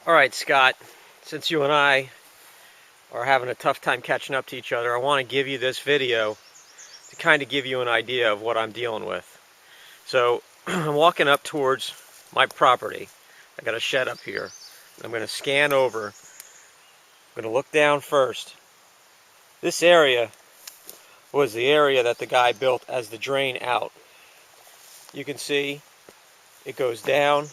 Alright, Scott, since you and I are having a tough time catching up to each other, I want to give you this video to kind of give you an idea of what I'm dealing with. So, I'm walking up towards my property. I got a shed up here. I'm going to scan over. I'm going to look down first. This area was the area that the guy built as the drain out. You can see it goes down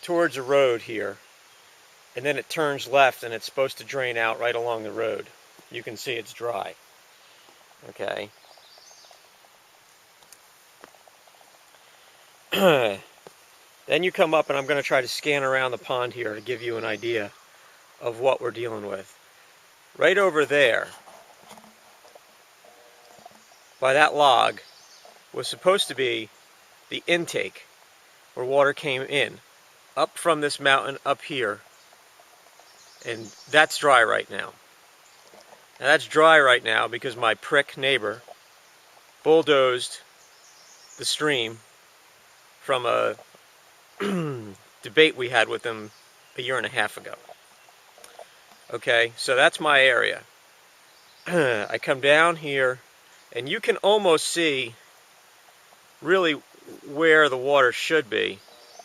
towards a road here. And then it turns left and it's supposed to drain out right along the road. You can see it's dry. Okay. Then you come up and I'm going to try to scan around the pond here to give you an idea of what we're dealing with. Right over there, by that log, was supposed to be the intake where water came in, up from this mountain up here. And that's dry right now. Now that's dry right now because my prick neighbor bulldozed the stream from a debate we had with him a year and a half ago. Okay, so that's my area. I come down here and you can almost see really where the water should be.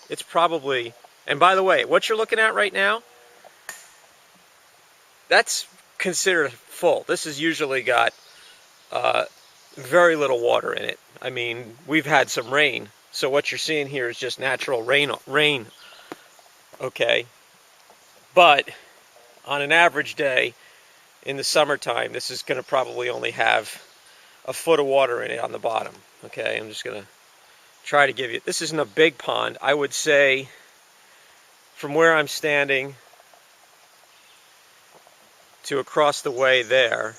It's probably, and by the way, what you're looking at right now, that's considered full. This has usually got very little water in it. I mean, we've had some rain, so what you're seeing here is just natural rain. Okay, but on an average day in the summertime, this is going to probably only have a foot of water in it on the bottom. Okay, I'm just going to try to give you, this isn't a big pond. I would say from where I'm standing to across the way there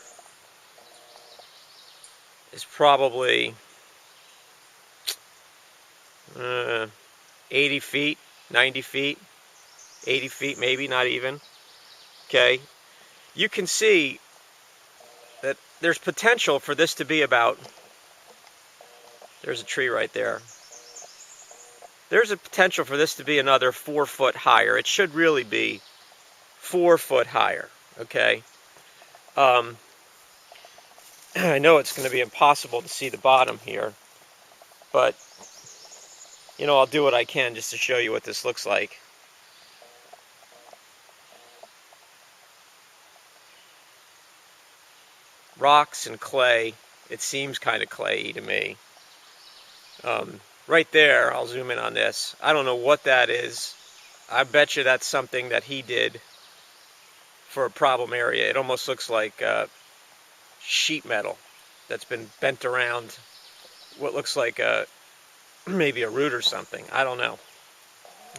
is probably 80 feet, 90 feet, 80 feet maybe, not even. Okay, you can see that there's potential for this to be about, there's a tree right there. There's a potential for this to be another 4 foot higher. It should really be 4 foot higher. Okay, I know it's going to be impossible to see the bottom here, but you know, I'll do what I can just to show you what this looks like. Rocks and clay. It seems kind of clayey to me. Right there, I'll zoom in on this. I don't know what that is. I bet you that's something that he did for a problem area. It almost looks like sheet metal that's been bent around what looks like maybe a root or something. I don't know.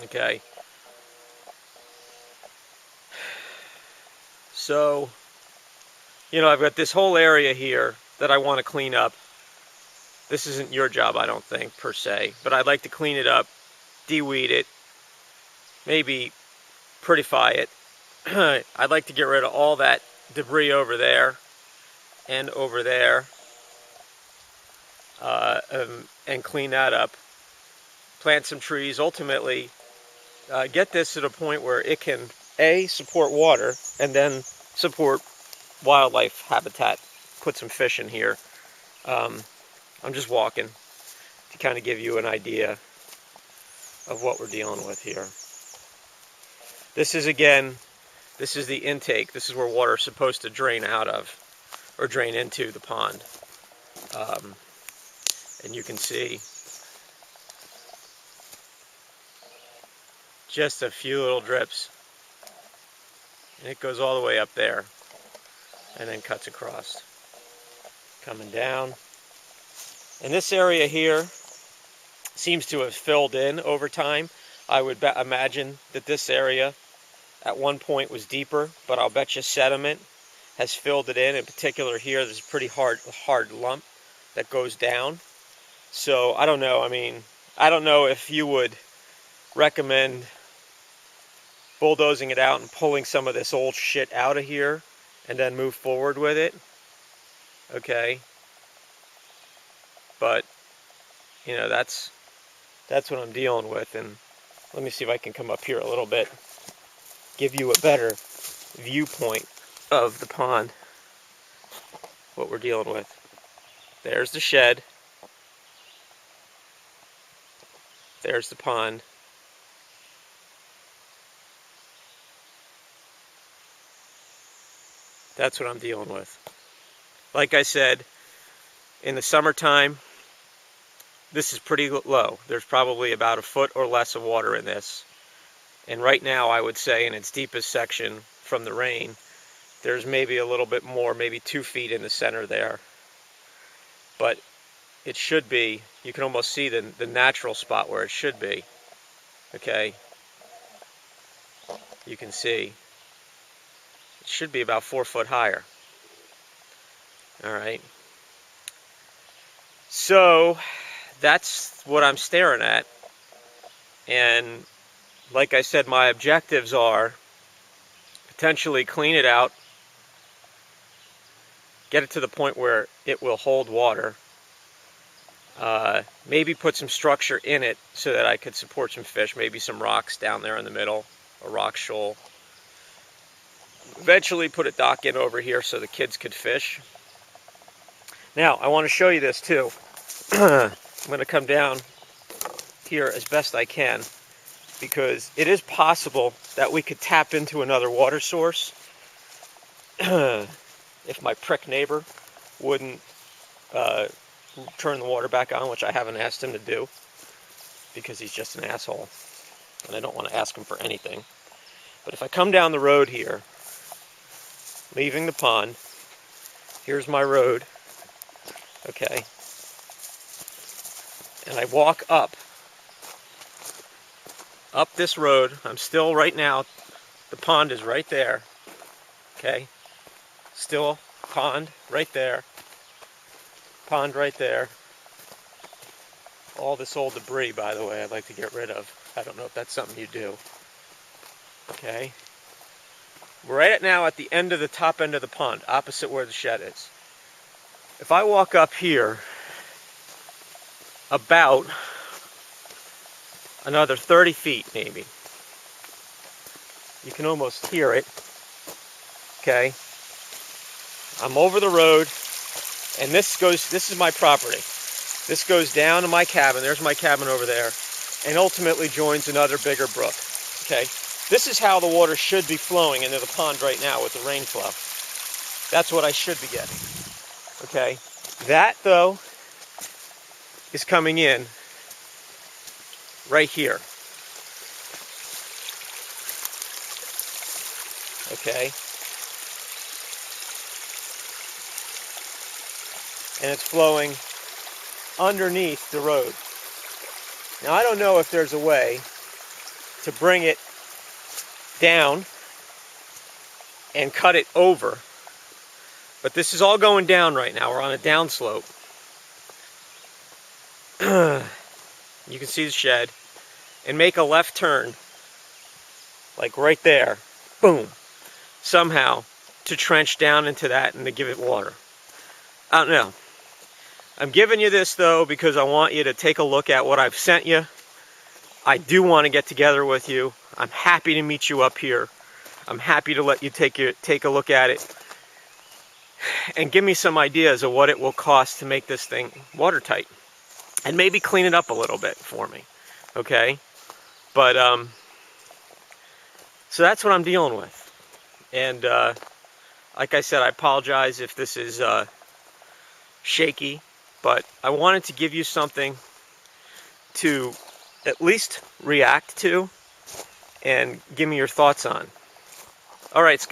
Okay. So, you know, I've got this whole area here that I want to clean up. This isn't your job, I don't think, per se, but I'd like to clean it up, de-weed it, maybe prettify it. I'd like to get rid of all that debris over there and over there, and clean that up. Plant some trees, ultimately get this to the point where it can A, support water, and then support wildlife habitat. Put some fish in here. I'm just walking to kind of give you an idea of what we're dealing with here. This is, again, this is the intake. This is where water is supposed to drain out of, or drain into the pond. And you can see just a few little drips. And it goes all the way up there and then cuts across. Coming down. And this area here seems to have filled in over time. I would imagine that this area at one point was deeper, but I'll bet you sediment has filled it in. In particular here, there's a pretty hard lump that goes down. So I don't know. I mean, I don't know if you would recommend bulldozing it out and pulling some of this old shit out of here and then move forward with it. Okay. But, you know, that's what I'm dealing with. And Let me see if I can come up here a little bit, give you a better viewpoint of the pond, what we're dealing with. There's the shed. There's the pond. That's what I'm dealing with. Like I said, in the summertime, this is pretty low. There's probably about a foot or less of water in this. And right now, I would say in its deepest section from the rain, there's maybe a little bit more, maybe 2 feet in the center there. But it should be, you can almost see the natural spot where it should be. Okay? You can see. It should be about 4 foot higher. Alright. So, that's what I'm staring at. And like I said, my objectives are potentially clean it out, get it to the point where it will hold water, maybe put some structure in it so that I could support some fish, maybe some rocks down there in the middle, a rock shoal. Eventually put a dock in over here so the kids could fish. Now, I want to show you this too. I'm going to come down here as best I can, because it is possible that we could tap into another water source if my prick neighbor wouldn't turn the water back on, which I haven't asked him to do, because he's just an asshole, and I don't want to ask him for anything. But if I come down the road here, leaving the pond, here's my road, okay, and I walk up this road. I'm still, right now, the pond is right there, okay, still pond right there, pond right there. All this old debris, by the way, I'd like to get rid of. I don't know if that's something you do. Okay, we're right now at the end of the top end of the pond, opposite where the shed is. If I walk up here about another 30 feet maybe, you can almost hear it. Okay, I'm over the road, and this is my property. This goes down to my cabin. There's my cabin over there, and ultimately joins another bigger brook. Okay, this is how the water should be flowing into the pond right now with the rain flow. That's what I should be getting. Okay, that though is coming in right here. Okay, and it's flowing underneath the road. Now, I don't know if there's a way to bring it down and cut it over, but this is all going down right now. We're on a downslope. You can see the shed, and make a left turn, like right there, boom, somehow, to trench down into that and to give it water. I don't know. I'm giving you this, though, because I want you to take a look at what I've sent you. I do want to get together with you. I'm happy to meet you up here. I'm happy to let you take a look at it and give me some ideas of what it will cost to make this thing watertight, and maybe clean it up a little bit for me. Okay? But, so that's what I'm dealing with. And, like I said, I apologize if this is shaky. But I wanted to give you something to at least react to and give me your thoughts on. All right, Scott.